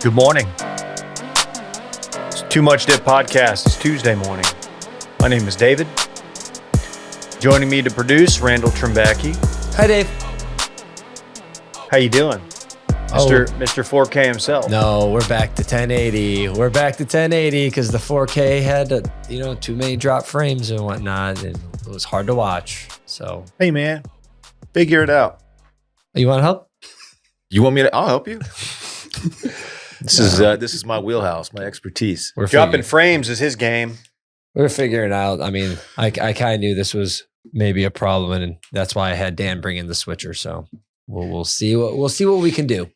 Good morning. It's Too Much Dip Podcast. It's Tuesday morning. My name is David. Joining me to produce, Randall Trimbacki. Hi, Dave. How you doing? Mr. 4K himself. No, we're back to 1080. We're back to 1080 because the 4K had, too many drop frames and whatnot, and it was hard to watch. So, Hey, man, figure it out. you want help? You want me to? I'll help you. This is my wheelhouse, my expertise. Dropping frames is his game. We're figuring it out. I mean, I kind of knew this was maybe a problem, and that's why I had Dan bring in the switcher. So we'll see what we can do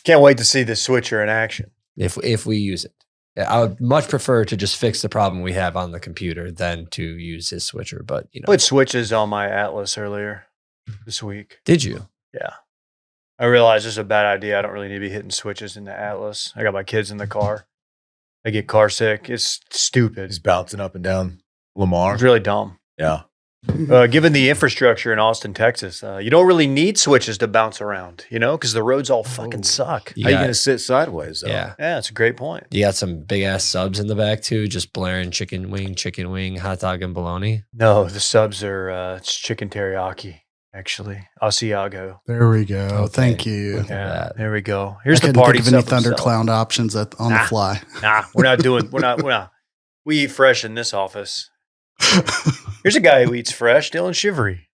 Can't wait to see the switcher in action. if we use it. I would much prefer to just fix the problem we have on the computer than to use his switcher. But Put switches on my Atlas earlier this week. did you? Yeah. I realized this is a bad idea. I don't really need to be hitting switches in the Atlas. I got my kids in the car. They get car sick. It's stupid. He's bouncing up and down Lamar. It's really dumb. Yeah. Given the infrastructure in Austin, Texas, you don't really need switches to bounce around, because the roads all fucking suck. You How you got- going to sit sideways, though? Yeah. Yeah, it's a great point. You got some big ass subs in the back too, just blaring chicken wing, hot dog, and bologna. No, the subs are it's chicken teriyaki, actually. Asiago. There we go. Okay. Thank you. Look at Yeah, that. there we go. Here's I the couldn't party. think of any sub themselves. Thundercloud options on the Nah. fly. Nah, we're not. We eat fresh in this office. Here's a guy who eats fresh, Dylan Shivery.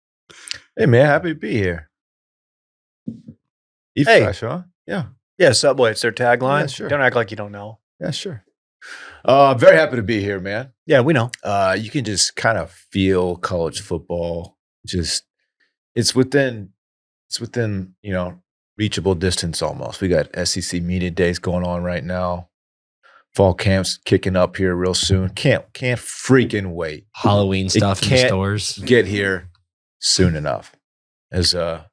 Hey, man, happy to be here. Eat Hey. fresh, huh? Yeah. Yeah, Subway. It's their tagline. Yeah, sure. Don't act like you don't know. Yeah, sure. Very happy to be here, man. Yeah, we know. You can just kind of feel college football. Just it's within reachable distance almost. We got SEC media days going on right now. Fall camps kicking up here real soon. Can't freaking wait. Halloween stuff in the can't stores. Get here soon enough, as the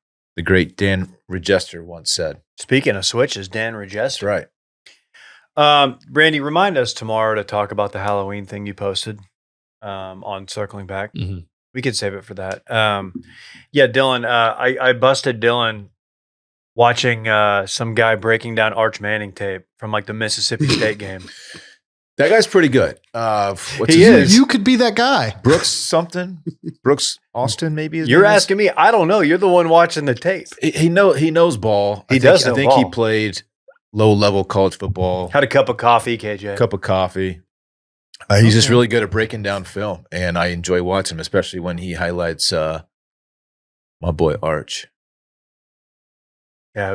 great Dan Regester once said. Speaking of switches, Dan That's Regester. right. Brandy, remind us tomorrow to talk about the Halloween thing you posted on Circling Back. Mhm. We could save it for that. Yeah, Dylan, I busted Dylan watching some guy breaking down Arch Manning tape from like the Mississippi State game. That guy's pretty good. What's He his name? is. You could be that guy. Brooks something. Brooks Austin, maybe. his You're name is? asking me? I don't know. You're the one watching the tape. He knows ball. He does I know think ball. he played low level college football. Had a cup of coffee, KJ. Cup of coffee. He's just Okay. really good at breaking down film, and I enjoy watching him, especially when he highlights my boy Arch. Yeah,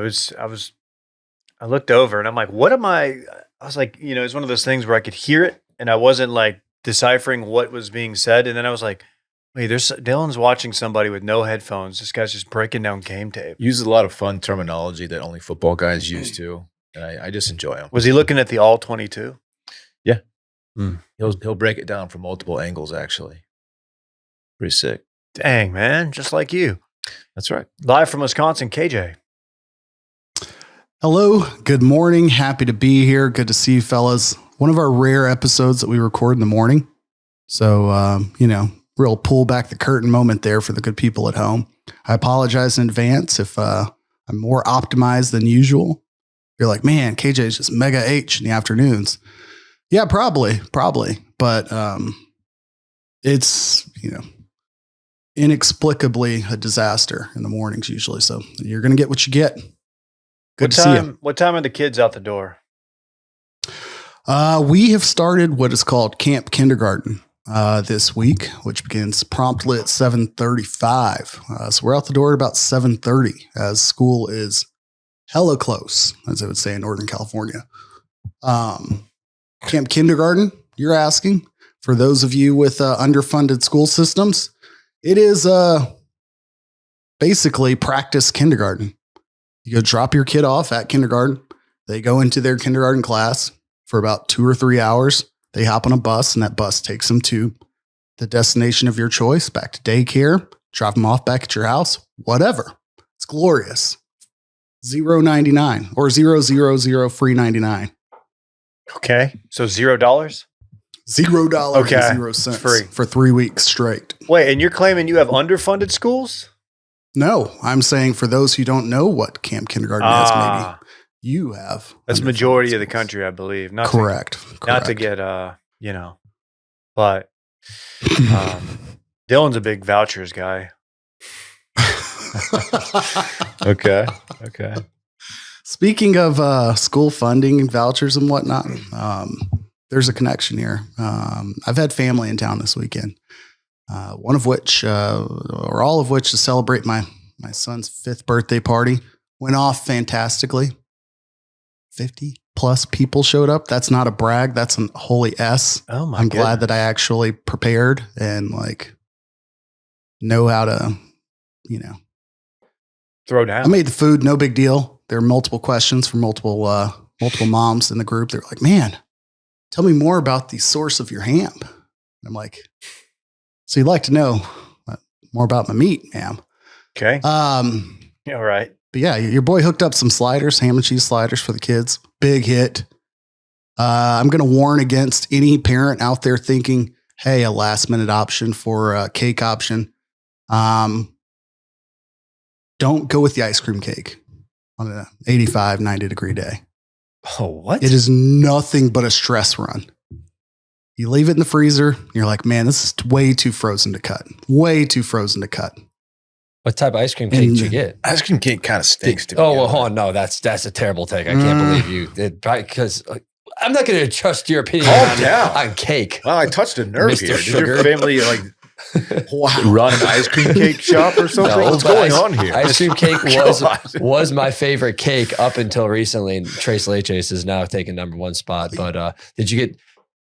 I looked over and I'm like, what am I was like, it's one of those things where I could hear it and I wasn't like deciphering what was being said. And then I was like, wait, Dylan's watching somebody with no headphones. This guy's just breaking down game tape. Uses a lot of fun terminology that only football guys use too, and I just enjoy him. Was he looking at the all 22? He'll break it down from multiple angles. Actually, pretty sick. Dang, man, just like you. That's right. Live from Wisconsin, KJ. Hello. Good morning. Happy to be here. Good to see you fellas. One of our rare episodes that we record in the morning. So, real pull back the curtain moment there for the good people at home. I apologize in advance if I'm more optimized than usual. You're like, man, KJ is just mega H in the afternoons. Yeah, probably. But it's, inexplicably a disaster in the mornings usually. So you're going to get what you get. Good to see you. What time are the kids out the door? We have started what is called Camp Kindergarten this week, which begins promptly at 7:35. So we're out the door at about 7:30 as school is hella close, as I would say in Northern California. Camp Kindergarten, you're asking, for those of you with underfunded school systems, it is basically practice kindergarten. You go drop your kid off at kindergarten. They go into their kindergarten class for about 2 or 3 hours. They hop on a bus, and that bus takes them to the destination of your choice, back to daycare, drop them off back at your house, whatever. It's glorious. $0.99 or 000 free 99. Okay. So $0? $0 Okay. and 0 cents Free. for 3 weeks straight. Wait, and you're claiming you have underfunded schools? No, I'm saying for those who don't know what Camp Kindergarten is, maybe You have. That's underfunded majority of the schools. country, I believe. Not Correct. To, not to get but Dylan's a big vouchers guy. Okay. Speaking of school funding and vouchers and whatnot, there's a connection here. I've had family in town this weekend, one of which, or all of which, to celebrate my son's 5th birthday party. Went off fantastically. 50 plus people showed up. That's not a brag. That's a holy S. Oh my! I'm glad that I actually prepared and like know how to, throw down. I made the food, no big deal. There were multiple questions from multiple moms in the group. They're like, "Man, tell me more about the source of your ham." And I'm like, "So you'd like to know more about my meat, ma'am?" Okay. Yeah, all right. But yeah, your boy hooked up some sliders, ham and cheese sliders for the kids. Big hit. I'm going to warn against any parent out there thinking, hey, a last minute option for a cake option. Don't go with the ice cream cake on an 85, 90 degree day. Oh, what? It is nothing but a stress run. You leave it in the freezer. You're like, man, this is way too frozen to cut. Way too frozen to cut. What type of ice cream cake did you get? Ice cream cake kind of stinks to me. Oh, well, hold on. No, that's a terrible take. I can't believe you did, because I'm not going to trust your opinion Calm down. on cake. Well, I touched a nerve Mr. here. Did Sugar. your family run an ice cream cake shop or something? No, What's but going on here? Ice cream cake God. was my favorite cake up until recently. And Trace Leches is now taking #1 spot. But did you get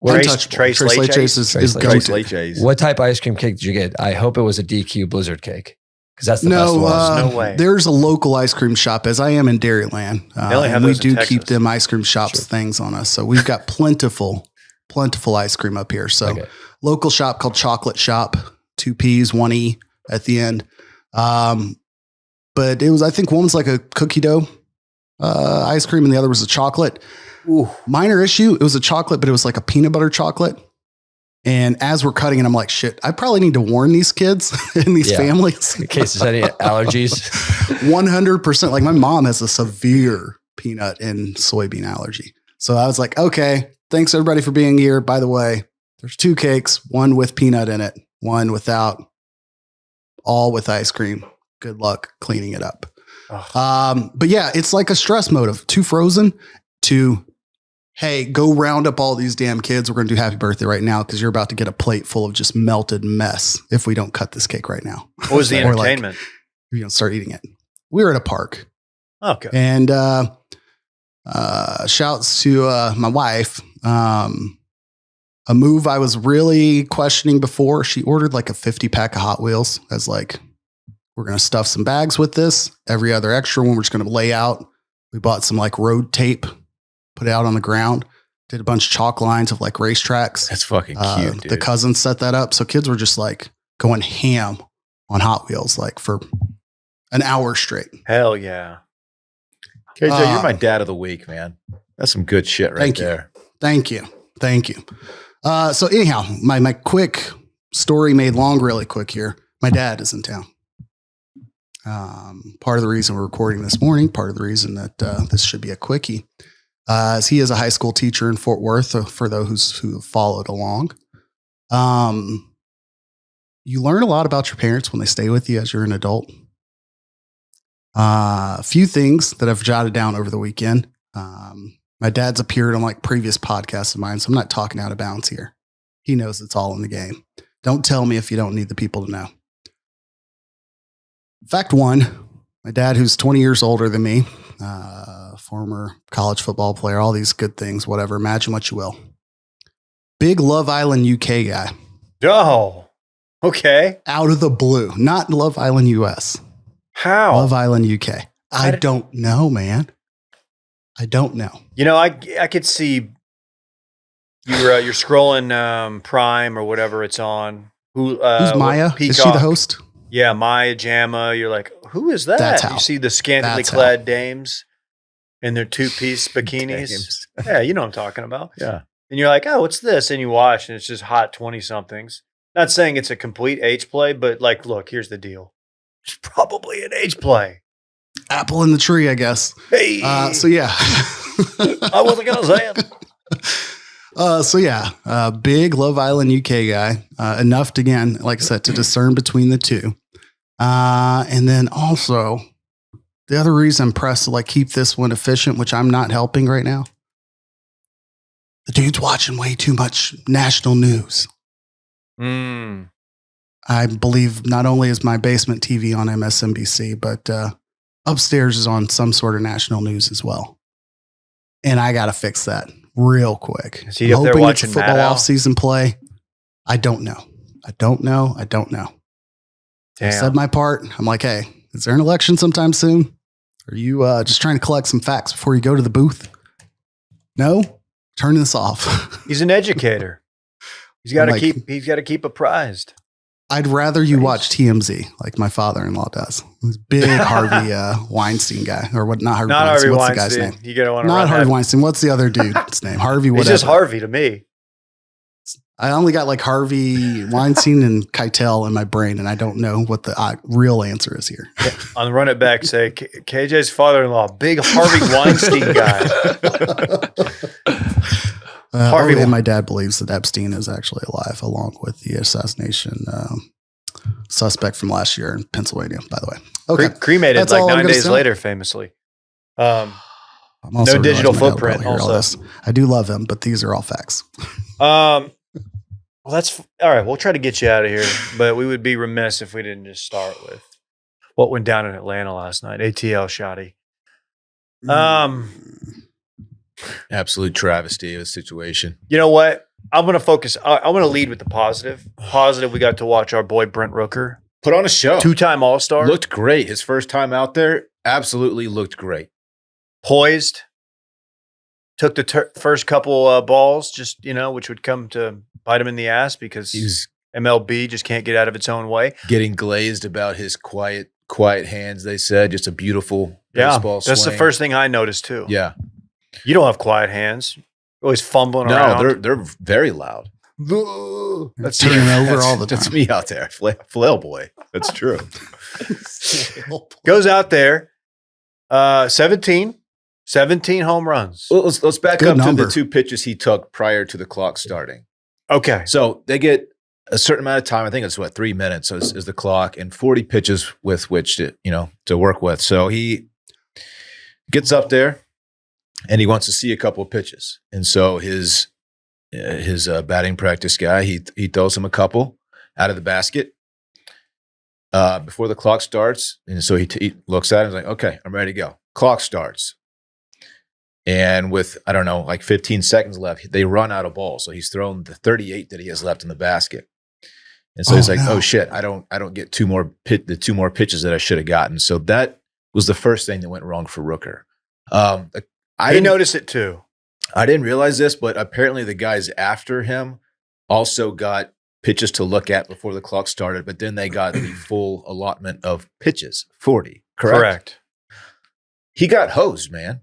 Untouchable. Trace Leches Leches? is Trace go-to. Trace Leches. what type of ice cream cake did you get? I hope it was a DQ Blizzard cake, because that's the best No, one. No way. There's a local ice cream shop, as I am in Dairyland. They only have and we those in do keep Texas. them ice cream shops things on us. So we've got plentiful ice cream up here. So Okay. local shop called Chocolate Shop, 2 P's, 1 E at the end. But it was, I think one was like a cookie dough ice cream and the other was a chocolate. Ooh. Minor issue. It was a chocolate, but it was like a peanut butter chocolate. And as we're cutting it, I'm like, shit, I probably need to warn these kids and these Yeah. families. In case there's any allergies. 100%. Like my mom has a severe peanut and soybean allergy. So I was like, okay, thanks everybody for being here. By the way, there's 2 cakes, one with peanut in it, one without, all with ice cream. Good luck cleaning it up. Ugh. But yeah, it's like a stress motive. Too frozen to, hey, go round up all these damn kids. We're going to do happy birthday right now because you're about to get a plate full of just melted mess if we don't cut this cake right now. What was the Or like, entertainment? you know, start eating it. We were at a park. Okay. And shouts to my wife. A move I was really questioning before. She ordered like a 50 pack of Hot Wheels. As like, we're going to stuff some bags with this. Every other extra one we're just going to lay out. We bought some like road tape, put it out on the ground. Did a bunch of chalk lines of like racetracks. That's fucking cute, dude. The cousins set that up. So kids were just like going ham on Hot Wheels, like for an hour straight. Hell yeah. KJ, you're my dad of the week, man. That's some good shit right Thank you. there. Thank you. Thank you. So anyhow, my quick story made long really quick here. My dad is in town. Part of the reason we're recording this morning, part of the reason that this should be a quickie, is he is a high school teacher in Fort Worth, for those who have followed along. You learn a lot about your parents when they stay with you as you're an adult. A few things that I've jotted down over the weekend. My dad's appeared on like previous podcasts of mine, so I'm not talking out of bounds here. He knows it's all in the game. Don't tell me if you don't need the people to know. Fact 1, my dad, who's 20 years older than me, former college football player, all these good things, whatever, imagine what you will. Big Love Island UK guy. Oh, okay. Out of the blue, not Love Island US. How? Love Island UK. I don't know, man. I don't know. You know, I could see you're scrolling Prime or whatever it's on. Who's Maya? Is she the host? Yeah, Maya Jama. You're like, who is that? That's how. You see the scantily That's clad dames in their 2-piece bikinis. Dames. Yeah, you know what I'm talking about. Yeah. And you're like, oh, what's this? And you watch, and it's just hot 20-somethings. Not saying it's a complete age play, but like, look, here's the deal. It's probably an age play. apple in the tree, I guess. Hey, So yeah. I wasn't gonna say it. Big Love Island UK guy, enough to, again, like I said, to discern between the two. And then also the other reason I'm pressed to like keep this one efficient, which I'm not helping right now. The dude's watching way too much national news. Mm. I believe not only is my basement TV on MSNBC, but upstairs is on some sort of national news as well. And I got to fix that real quick. Is he up there it's a watching football Matt Al? off-season play. I don't know. I don't know. I Damn. said my part. I'm like, hey, is there an election sometime soon? Are you just trying to collect some facts before you go to the booth? No? Turn this off. He's an educator. He's got to Like- keep apprised. I'd rather you watch TMZ like my father-in-law does. He's a big Harvey Weinstein guy. Or what? Not Harvey Not Weinstein. Harvey What's the guy's Weinstein. name? You gotta want to Not run Harvey that. Weinstein. What's the other dude's name? Harvey He's whatever. just Harvey to me. I only got like Harvey Weinstein and Keitel in my brain, and I don't know what the real answer is here. On the run it back, say KJ's father-in-law, big Harvey Weinstein guy. Harvey and my dad believes that Epstein is actually alive, along with the assassination suspect from last year in Pennsylvania, by the way. Okay. Cremated That's like all I'm 9 gonna days say. later, famously. I'm also No digital realizing my dad will footprint probably hear all also. this. I do love him, but these are all facts. Well, that's all right. We'll try to get you out of here, but we would be remiss if we didn't just start with what went down in Atlanta last night. ATL shoddy. Absolute travesty of a situation. You know what? I'm going to focus. I'm going to lead with the positive. Positive. We got to watch our boy Brent Rooker, Put on a show. 2-time All-Star, Looked great. His first time out there, absolutely looked great. poised. Took the first couple balls, just which would come to bite him in the ass because He was MLB just can't get out of its own way. getting glazed about his quiet hands, they said. Just a beautiful Yeah, baseball that's the swing. first thing I noticed too. Yeah. You don't have quiet hands. You're always fumbling No, around. they're very loud. That's turning over all the That's time. me out there. Flail boy. That's true. Goes out there, 17 home runs. Well, let's back Good up number. to the 2 pitches he took prior to the clock starting. Okay. So they get a certain amount of time. I think it's 3 minutes is the clock, and 40 pitches with which to work with. So he gets up there and he wants to see a couple of pitches. And so his batting practice guy, he throws him a couple out of the basket before the clock starts. And so he looks at it and is like, okay, I'm ready to go. Clock starts. And with, 15 seconds left, they run out of balls. So he's thrown the 38 that he has left in the basket. And so he's like, no. oh shit, I don't get the 2 more pitches that I should have gotten. So that was the first thing that went wrong for Rooker. I noticed it too. I didn't realize this, but apparently the guys after him also got pitches to look at before the clock started, but then they got the full allotment of pitches, 40. Correct? He got hosed, man.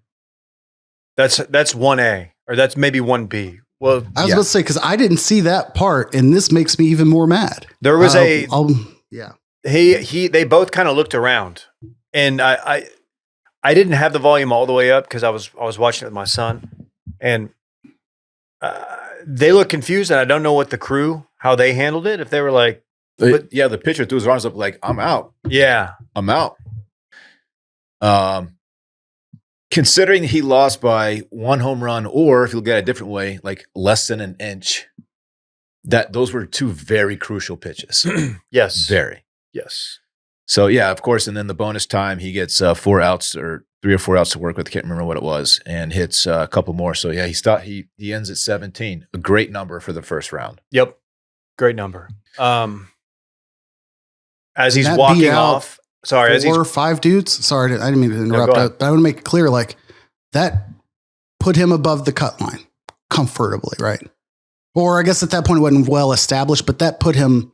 That's 1A or that's maybe 1B. Well, I was Yeah. about to say, because I didn't see that part, and this makes me even more mad. there was Yeah. they both kind of looked around, and I didn't have the volume all the way up because I was watching it with my son, and they look confused, and I don't know what the crew how they handled it. If they were like, But yeah, the pitcher threw his arms up like, I'm out. yeah, I'm out. Considering he lost by 1 home run, or if you look at it a different way, like less than an inch, those were 2 very crucial pitches. yes, Very. yes. So yeah, of course, and then the bonus time he gets 4 outs or 3 or 4 outs to work with. I can't remember what it was, and hits a couple more. So yeah, he ends at 17, a great number for the first round. Yep. Great number. As he's That walking beat out off, sorry, as he's 4 or 5 dudes. Sorry, I didn't mean to interrupt. go ahead. But I want to make it clear, like that put him above the cut line comfortably, right? Or I guess at that point it wasn't well established, but that put him,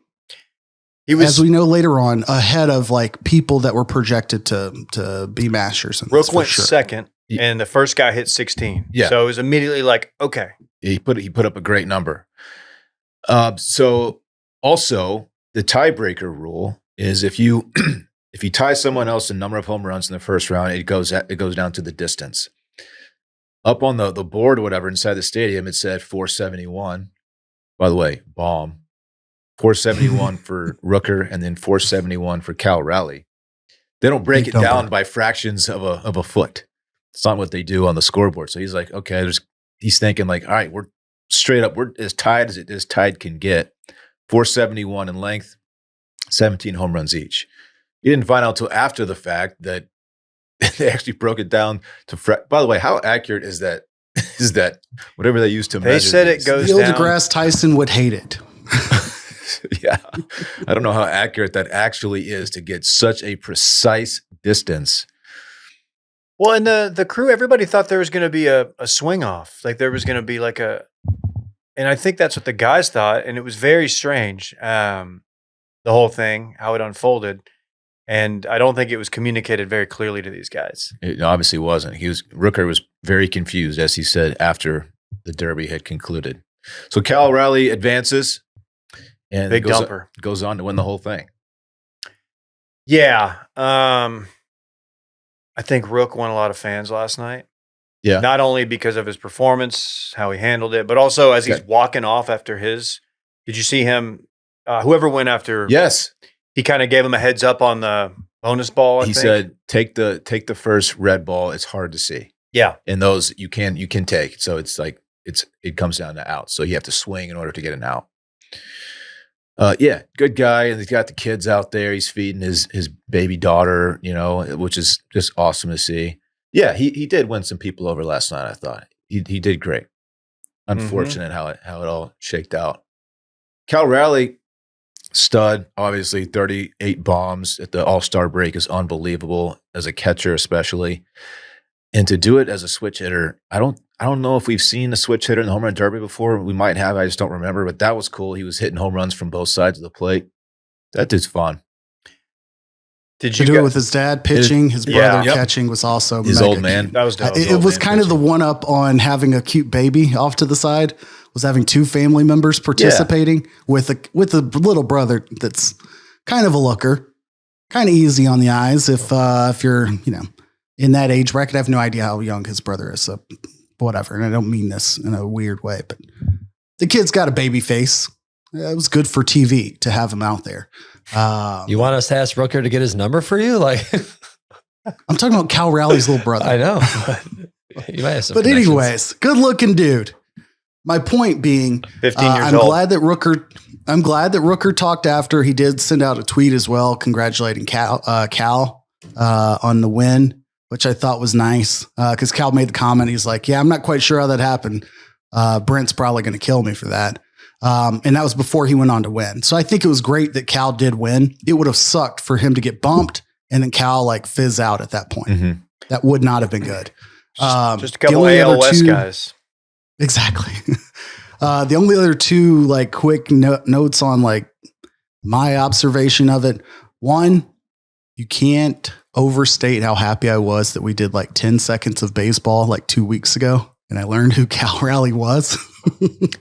he was as we know later on, ahead of like people that were projected to be mashers. And Rook went second, Yeah. and the first guy hit 16. Yeah. So it was immediately like, okay, He put up a great number. So also the tiebreaker rule is if you if you tie someone else in number of home runs in the first round, it goes down to the distance. Up on the board or whatever inside the stadium, it said 471. By the way, bomb. 471 for Rooker and then 471 for Cal Raleigh. They don't break Big it down number. by fractions of a foot. It's not what they do on the scoreboard. So he's like, okay, he's thinking like, all right, we're straight up, we're as tied as tied can get. 471 in length, 17 home runs each. You didn't find out until after the fact that they actually broke it down to by the way, how accurate is that? Is that whatever they used to measure? They said it these? goes Neil down. deGrasse Tyson would hate it. Yeah. I don't know how accurate that actually is to get such a precise distance. Well, and the crew, everybody thought there was going to be a swing off. Like there was going to be like and I think that's what the guys thought. And it was very strange, the whole thing, how it unfolded. And I don't think it was communicated very clearly to these guys. It obviously wasn't. Rooker was very confused, as he said, after the Derby had concluded. So Cal Raleigh advances and Big dumper. goes on to win the whole thing. Yeah. I think Rook won a lot of fans last night. Yeah. Not only because of his performance, how he handled it, but also as he's Okay. walking off after his. Did you see him? Whoever went after, Yes. he kind of gave him a heads up on the bonus ball. I He think. said, take the first red ball. It's hard to see. Yeah. And those you can take. So it's like it comes down to outs. So you have to swing in order to get an out. Yeah, good guy. And he's got the kids out there. He's feeding his baby daughter, which is just awesome to see. Yeah, he did win some people over last night, I thought. He did great. Unfortunate how it all shaked out. Cal Raleigh, stud, obviously 38 bombs at the All-Star break is unbelievable, as a catcher especially. And to do it as a switch hitter, I don't know if we've seen a switch hitter in the home run derby before. We might have, I just don't remember, but that was cool. He was hitting home runs from both sides of the plate. That dude's fun. Did To you do go- it with his dad pitching, his Yeah. brother Yep. catching was also His mega old man. cute. That was dope. It was kind of the one up on having a cute baby off to the side. Was having two family members participating with a little brother that's kind of a looker, kind of easy on the eyes if you're in that age bracket. I have no idea how young his brother is, so whatever. And I don't mean this in a weird way, but the kid's got a baby face. It was good for TV to have him out there. You want us to ask Rooker to get his number for you? Like, I'm talking about Cal Raleigh's little brother. I know. You might have some But connections. anyways, good looking dude. My point being, 15 years I'm old. glad that Rooker talked after. He did send out a tweet as well, congratulating Cal on the win, which I thought was nice. Because Cal made the comment, he's like, "Yeah, I'm not quite sure how that happened. Brent's probably going to kill me for that." And that was before he went on to win. So I think it was great that Cal did win. It would have sucked for him to get bumped and then Cal like fizz out at that point. Mhm. That would not have been good. Just a The couple only other ALS two- guys. Exactly. The only other two like quick notes on like my observation of it. One, you can't overstate how happy I was that we did like 10 seconds of baseball like 2 weeks ago. And I learned who Cal Raleigh was.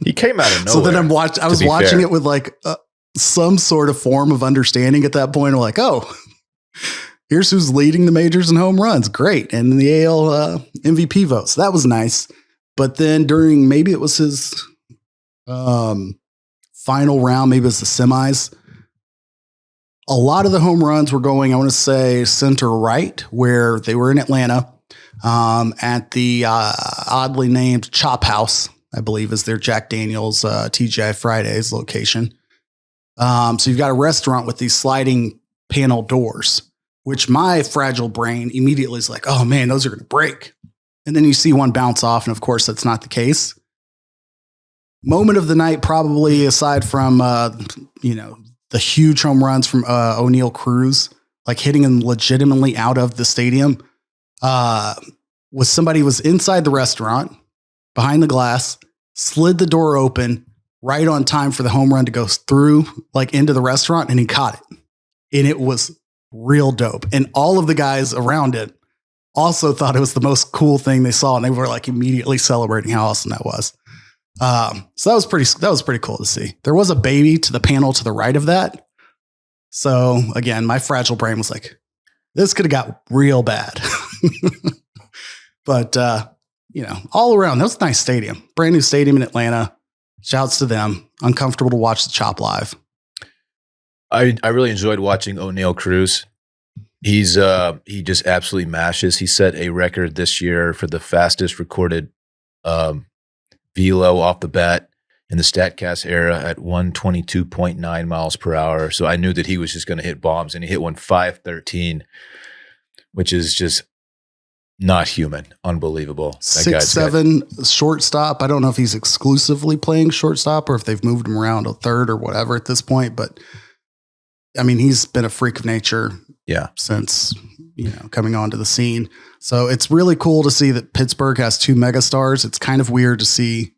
He came out of nowhere. So then I was be watching fair. it with like some sort of form of understanding at that point. I'm like, oh, here's who's leading the majors in home runs. Great. And the AL MVP votes. That was nice. But then during, maybe it was his final round, maybe it was the semis, a lot of the home runs were going, I want to say, center right, where they were in Atlanta at the oddly named Chop House, I believe is their Jack Daniels TGI Fridays location. So you've got a restaurant with these sliding panel doors, which my fragile brain immediately is like, oh man, those are going to break. And then you see one bounce off, and of course that's not the case. Moment of the night, probably aside from the huge home runs from O'Neal Cruz, like hitting him legitimately out of the stadium, was somebody was inside the restaurant behind the glass, slid the door open right on time for the home run to go through, like into the restaurant, and he caught it. And it was real dope. And all of the guys around it also thought it was the most cool thing they saw, and they were like immediately celebrating how awesome that was. So that was pretty cool to see. There was a baby to the panel to the right of that. So again, my fragile brain was like, This could have got real bad. But, all around, that was a nice stadium. Brand new stadium in Atlanta. Shouts to them. Uncomfortable to watch the Chop live. I really enjoyed watching O'Neal Cruz. He just absolutely mashes. He set a record this year for the fastest recorded velo off the bat in the StatCast era at 122.9 miles per hour. So I knew that he was just going to hit bombs, and he hit one 513, which is just not human. Unbelievable. That guy's 6'7" shortstop. I don't know if he's exclusively playing shortstop or if they've moved him around a third or whatever at this point, but I mean, he's been a freak of nature since, coming onto the scene. So it's really cool to see that Pittsburgh has two megastars. It's kind of weird to see.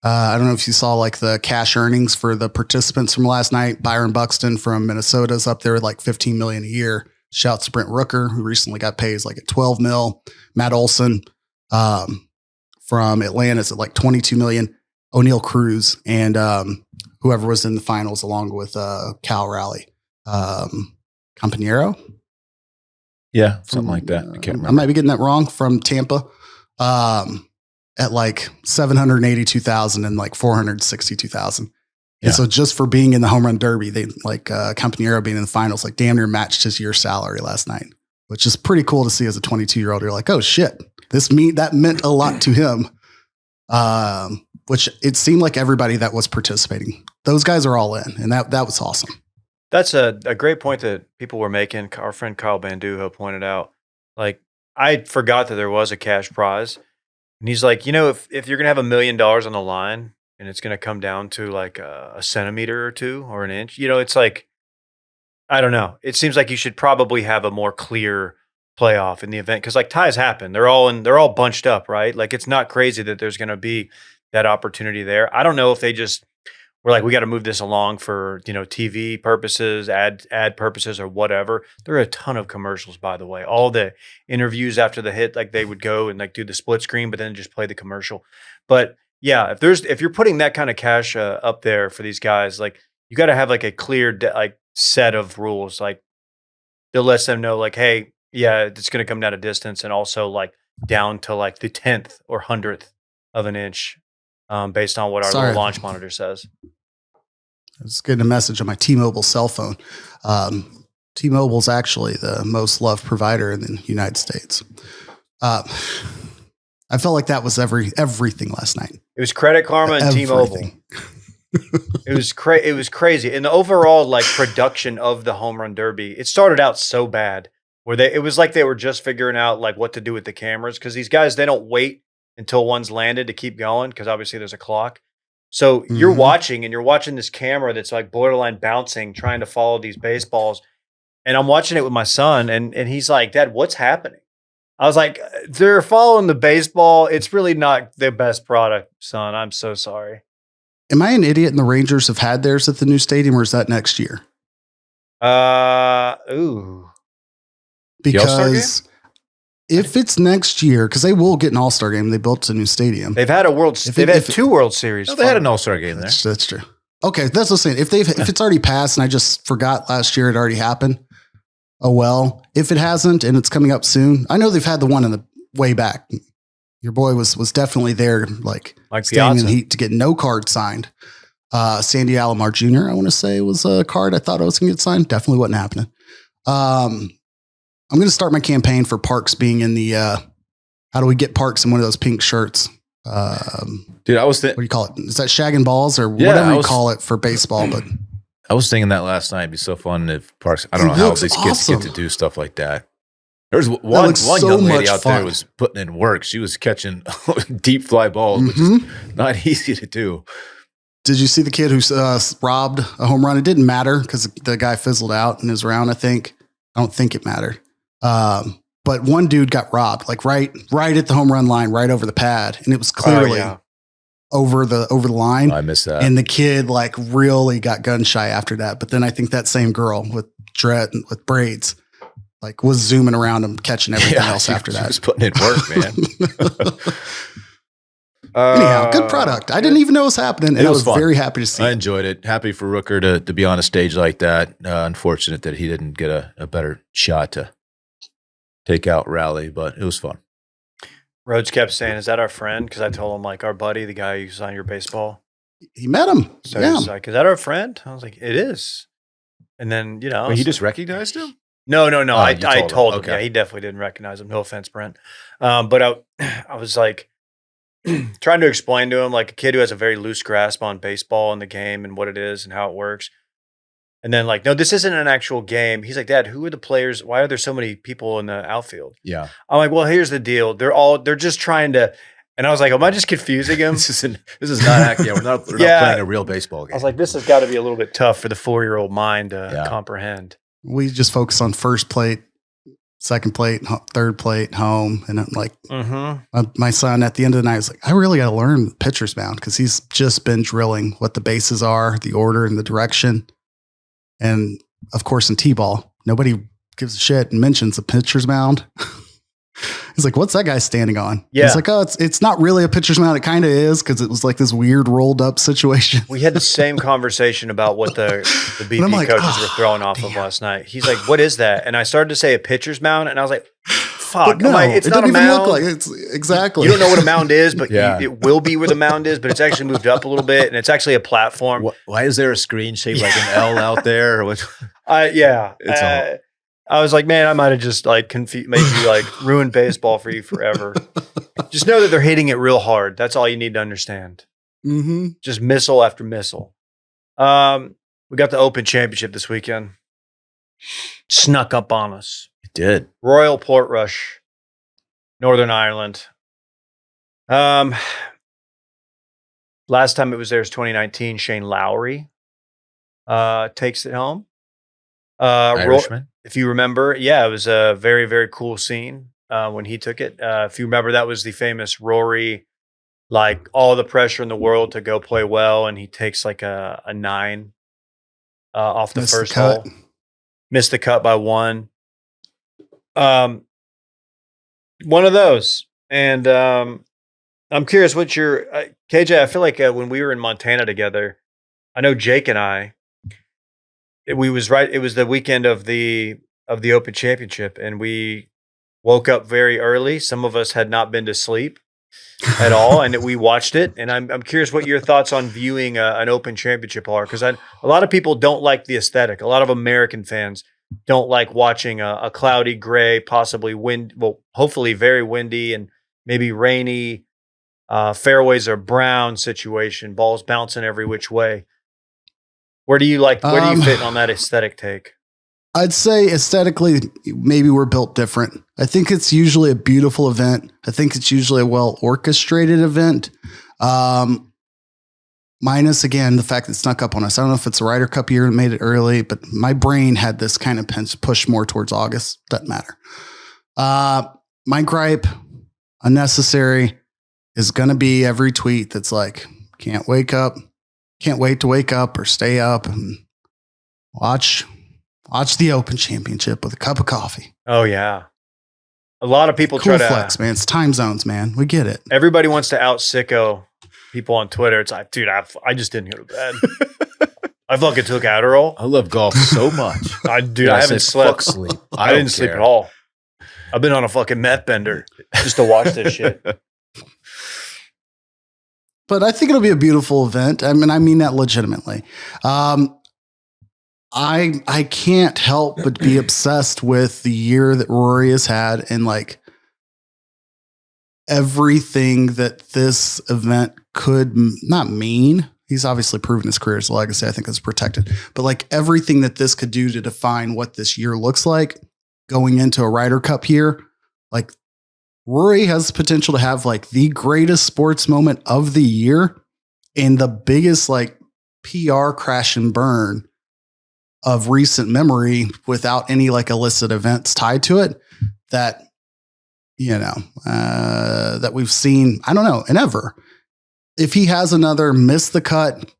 I don't know if you saw like the cash earnings for the participants from last night. Byron Buxton from Minnesota's up there with like $15 million a year. Shouts to Brent Rooker, who recently got paid like at $12 million. Matt Olson from Atlanta's at like $22 million. O'Neal Cruz and whoever was in the finals along with Cal Raleigh. Campanero? Yeah, something like that. I can't remember. I might be getting that wrong, from Tampa. At like 782,000 and like 462,000. Yeah. And so just for being in the home run derby, they like Campanero being in the finals, like damn near matched his year's salary last night, which is pretty cool to see as a 22-year-old. You're like, oh shit, that meant a lot to him. Which it seemed like everybody that was participating, those guys are all in, and that was awesome. That's a great point that people were making. Our friend Kyle Banduho pointed out, like, I forgot that there was a cash prize. And he's like, if you're going to have $1 million on the line and it's going to come down to like a centimeter or two or an inch, it's like, I don't know. It seems like you should probably have a more clear playoff in the event. Cause like ties happen. They're all bunched up, right? Like it's not crazy that there's going to be that opportunity there. I don't know if they just were like, we got to move this along for, TV purposes, ad purposes or whatever. There are a ton of commercials, by the way. All the interviews after the hit, like they would go and like do the split screen, but then just play the commercial. But yeah, if you're putting that kind of cash up there for these guys, like you got to have like a clear set of rules. Like they'll let them know like, hey, yeah, it's going to come down a distance and also like down to like the 10th or 100th of an inch. Based on what our little launch monitor says. I was getting a message on my T-Mobile cell phone. T-Mobile's actually the most loved provider in the United States. I felt like that was everything last night. It was Credit Karma and T-Mobile. It was crazy. And the overall like production of the home run derby, it started out so bad where it was like they were just figuring out like what to do with the cameras, because these guys, they don't wait until one's landed to keep going, because obviously there's a clock. So you're watching this camera that's like borderline bouncing, trying to follow these baseballs. And I'm watching it with my son, and he's like, Dad, what's happening? I was like, they're following the baseball. It's really not the best product, son. I'm so sorry. Am I an idiot and the Rangers have had theirs at the new stadium, or is that next year? Because if it's next year, because they will get an All-Star game, they built a new stadium. They've had two World Series. No, they had an All-Star game there. That's true. Okay, that's what I'm saying. If it's already passed and I just forgot last year it already happened, oh well. If it hasn't and it's coming up soon, I know they've had the one in the way back. Your boy was definitely there, like staying in the heat to get no card signed. Sandy Alomar Jr., I want to say, was a card I thought I was going to get signed. Definitely wasn't happening. I'm going to start my campaign for Parks being in the, how do we get Parks in one of those pink shirts? Dude, what do you call it? Is that shagging balls or whatever you call it for baseball? But I was thinking that last night. It'd be so fun if Parks, I don't know how these kids get to do stuff like that. There's one young lady out there was putting in work. She was catching deep fly balls, which is not easy to do. Did you see the kid who robbed a home run? It didn't matter because the guy fizzled out in his round, I think. I don't think it mattered. But one dude got robbed, like right at the home run line, right over the pad. And it was clearly over the line. Oh, I missed that. And the kid like really got gun shy after that. But then I think that same girl with braids, like was zooming around him, catching everything else after that. She was putting in work, man. Anyhow, good product. I didn't even know it was happening. And I was very happy to see it. I enjoyed it. Happy for Rooker to be on a stage like that. Unfortunate that he didn't get a better shot to takeout rally, but it was fun. Rhodes kept saying, "Is that our friend?" Because I told him like our buddy, the guy who signed your baseball. He met him. So yeah. he's like, "Is that our friend?" I was like, "It is." And then Wait, he just recognized him? no. Oh, I you told him. Okay. Yeah, he definitely didn't recognize him. No offense, Brent. But I was like trying to explain to him, like a kid who has a very loose grasp on baseball and the game and what it is and how it works. And then like, no, this isn't an actual game. He's like, Dad, who are the players? Why are there so many people in the outfield? Yeah. I'm like, well, here's the deal. They're just trying to. And I was like, am I just confusing him? This is not we're not playing a real baseball game. I was like, this has got to be a little bit tough for the 4-year-old mind to comprehend. We just focus on first plate, second plate, third plate, home. And I'm like, my son at the end of the night was like, I really got to learn the pitcher's mound because he's just been drilling what the bases are, the order and the direction. And of course, in T-ball, nobody gives a shit and mentions the pitcher's mound. He's like, what's that guy standing on? Yeah. He's like, oh, it's not really a pitcher's mound. It kind of is because it was like this weird rolled up situation. We had the same conversation about what the BP like, coaches were throwing off of last night. He's like, what is that? And I started to say a pitcher's mound. And I was like, fuck. But no, it's it not doesn't a even mound. look like it's exactly. You don't know what a mound is, but Yeah. it will be where the mound is, but it's actually moved up a little bit. And it's actually a platform. Why is there a screen shaped like an L out there? Or what? I was like, man, I might have just like made you like ruin baseball for you forever. Just know that they're hitting it real hard. That's all you need to understand. Mm-hmm. Just missile after missile. We got the Open Championship this weekend. Snuck up on us. It did. Royal Portrush, Northern Ireland. Last time it was there was 2019. Shane Lowry takes it home. Irishman. If you remember, it was a very, very cool scene when he took it. If you remember, that was the famous Rory, like all the pressure in the world to go play well, and he takes like a 9 off the first hole. Missed the cut by 1. One of those. And I'm curious what your KJ, I feel like when we were in Montana together, I know Jake and I, it was the weekend of the Open Championship, and we woke up very early. Some of us had not been to sleep at all, and we watched it. And I'm curious what your thoughts on viewing an Open Championship are, because a lot of people don't like the aesthetic. A lot of American fans don't like watching a cloudy, gray, possibly hopefully very windy and maybe rainy, fairways are brown situation, balls bouncing every which way. Where do you fit on that aesthetic take? I'd say aesthetically, maybe we're built different. I think it's usually a beautiful event. I think it's usually a well orchestrated event. Minus again, the fact that it snuck up on us. I don't know if it's a Ryder Cup year and made it early, but my brain had this kind of push more towards August. Doesn't matter. My gripe, unnecessary, is going to be every tweet that's like, can't wait to wake up or stay up and watch the Open Championship with a cup of coffee. Oh yeah. A lot of people cool try to flex, man. It's time zones, man. We get it. Everybody wants to out sicko people on Twitter. It's like, dude, I just didn't go to bed. I fucking took Adderall. I love golf so much. I haven't slept. Sleep. I didn't sleep at all. I've been on a fucking meth bender just to watch this shit. But I think it'll be a beautiful event. I mean that legitimately. I can't help but be obsessed with the year that Rory has had and like everything that this event could not mean. He's obviously proven his career as a legacy. I think that's protected. But like everything that this could do to define what this year looks like going into a Ryder Cup year, like Rory has the potential to have like the greatest sports moment of the year and the biggest like PR crash and burn of recent memory without any like illicit events tied to it that, that we've seen, I don't know, and ever. If he has another miss the cut,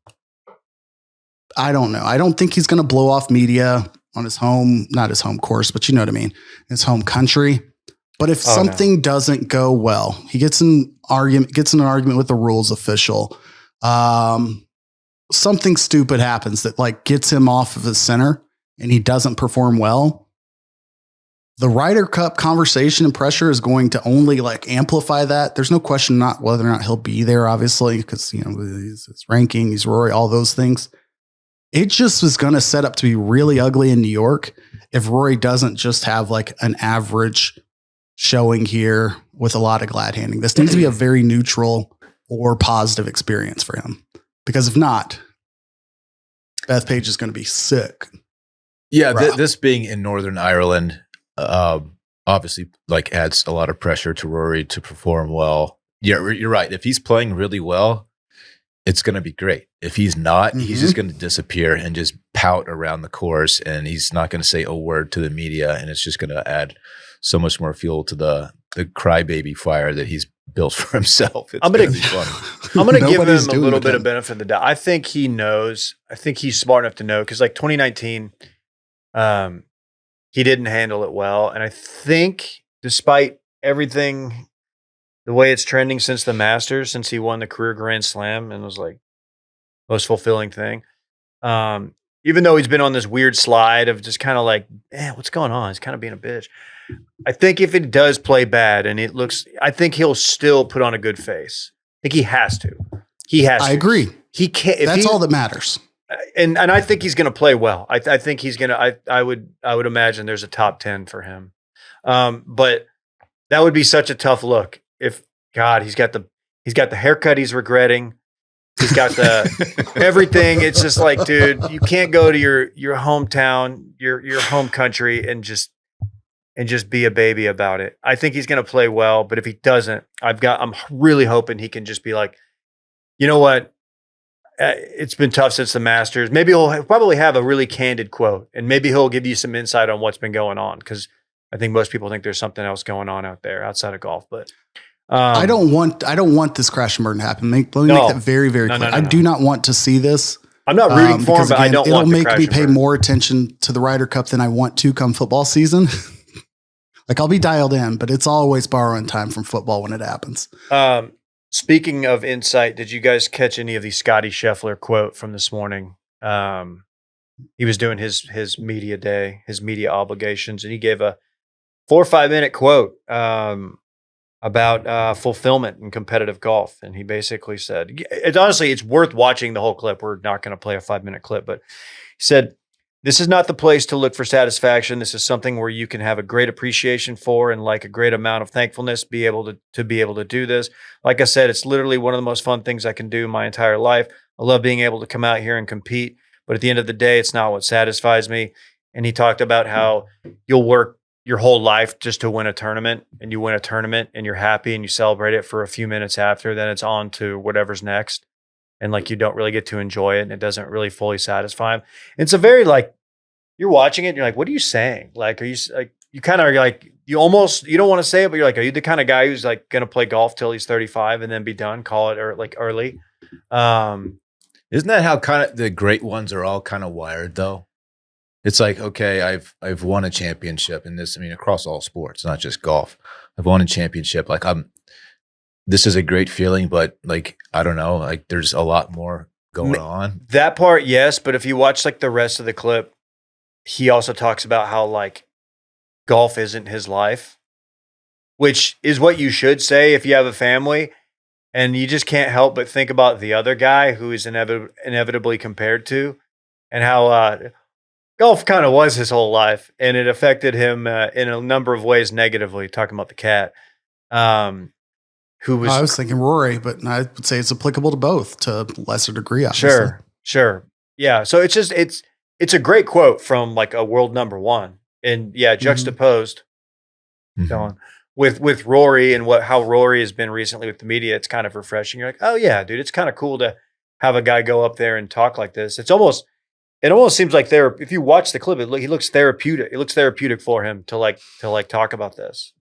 I don't know. I don't think he's going to blow off media on his home, not his home course, but you know what I mean? His home country. But if something doesn't go well, he gets in an argument with the rules official. Something stupid happens that like gets him off of his center and he doesn't perform well. the Ryder Cup conversation and pressure is going to only like amplify that. There's no question not whether or not he'll be there, obviously, because his ranking, he's Rory, all those things. It just was going to set up to be really ugly in New York if Rory doesn't just have like an average showing here with a lot of glad handing. This needs to be a very neutral or positive experience for him, because if not, Bethpage is going to be sick. Yeah, Rough. this being in Northern Ireland, obviously, like adds a lot of pressure to Rory to perform well. Yeah, you're right. If he's playing really well, it's going to be great. If he's not, he's just going to disappear and just pout around the course, and he's not going to say a word to the media, and it's just going to add so much more fuel to the crybaby fire that he's built for himself. It's I'm gonna be funny. I'm going to give Nobody's him a doing little it bit then. of benefit of the doubt. I think he knows. I think he's smart enough to know, because like 2019, he didn't handle it well, and I think despite everything, the way it's trending since the Masters, since he won the career Grand Slam and was like most fulfilling thing. Even though he's been on this weird slide of just kind of like, what's going on? He's kind of being a bitch. I think if it does play bad and it looks, I think he'll still put on a good face. I think he has to. He has to. I agree. He can't. If That's he- all that matters. and I think he's going to play well. I think he's going to. I would imagine there's a top 10 for him. But that would be such a tough look if he's got the haircut he's regretting. He's got the everything. It's just like, dude, you can't go to your hometown, your home country, and just be a baby about it. I think he's going to play well, but if he doesn't, I'm really hoping he can just be like, you know what? It's been tough since the Masters. Maybe he'll probably have a really candid quote, and maybe he'll give you some insight on what's been going on, because I think most people think there's something else going on out there outside of golf. But I don't want this crash and burn to happen. Let me No. make that very, very No, clear. no, I no. do not want to see this. I'm not rooting for him, because, but I again, don't it'll want the make crash me and pay burn. more attention to the Ryder Cup than I want to come football season. Like, I'll be dialed in, but it's always borrowing time from football when it happens. Speaking of insight, did you guys catch any of the Scotty Scheffler quote from this morning? He was doing his media day, his media obligations, and he gave a 4 or 5 minute quote about fulfillment in competitive golf. And he basically said, it's worth watching the whole clip. We're not going to play a 5-minute clip, but he said, "This is not the place to look for satisfaction. This is something where you can have a great appreciation for and like a great amount of thankfulness, be able to be able to do this. Like I said, it's literally one of the most fun things I can do in my entire life. I love being able to come out here and compete, but at the end of the day, it's not what satisfies me." And he talked about how you'll work your whole life just to win a tournament, and you win a tournament and you're happy and you celebrate it for a few minutes after, then it's on to whatever's next. And like, you don't really get to enjoy it, and it doesn't really fully satisfy him. It's a very like, you're watching it and you're like, what are you saying? Like, are you like, you kind of are like, you don't want to say it, but you're like, are you the kind of guy who's like going to play golf till he's 35 and then be done, call it, or like early? Isn't that how kind of the great ones are all kind of wired though? It's like, okay, I've won a championship in this. I mean, across all sports, not just golf. I've won a championship. Like this is a great feeling, but like, I don't know, like there's a lot more going on. That part, yes. But if you watch like the rest of the clip, he also talks about how like golf isn't his life, which is what you should say if you have a family, and you just can't help but think about the other guy who is inevitably compared to, and how golf kind of was his whole life, and it affected him in a number of ways negatively. Talking about the cat, who was I was thinking Rory, but I would say it's applicable to both to a lesser degree. Obviously. Sure. Yeah. So it's just, it's a great quote from like a world number one, and juxtaposed Dylan, with Rory and how Rory has been recently with the media. It's kind of refreshing. You're like, oh yeah, dude, it's kind of cool to have a guy go up there and talk like this. It almost seems like if you watch the clip, he looks therapeutic. It looks therapeutic for him to talk about this.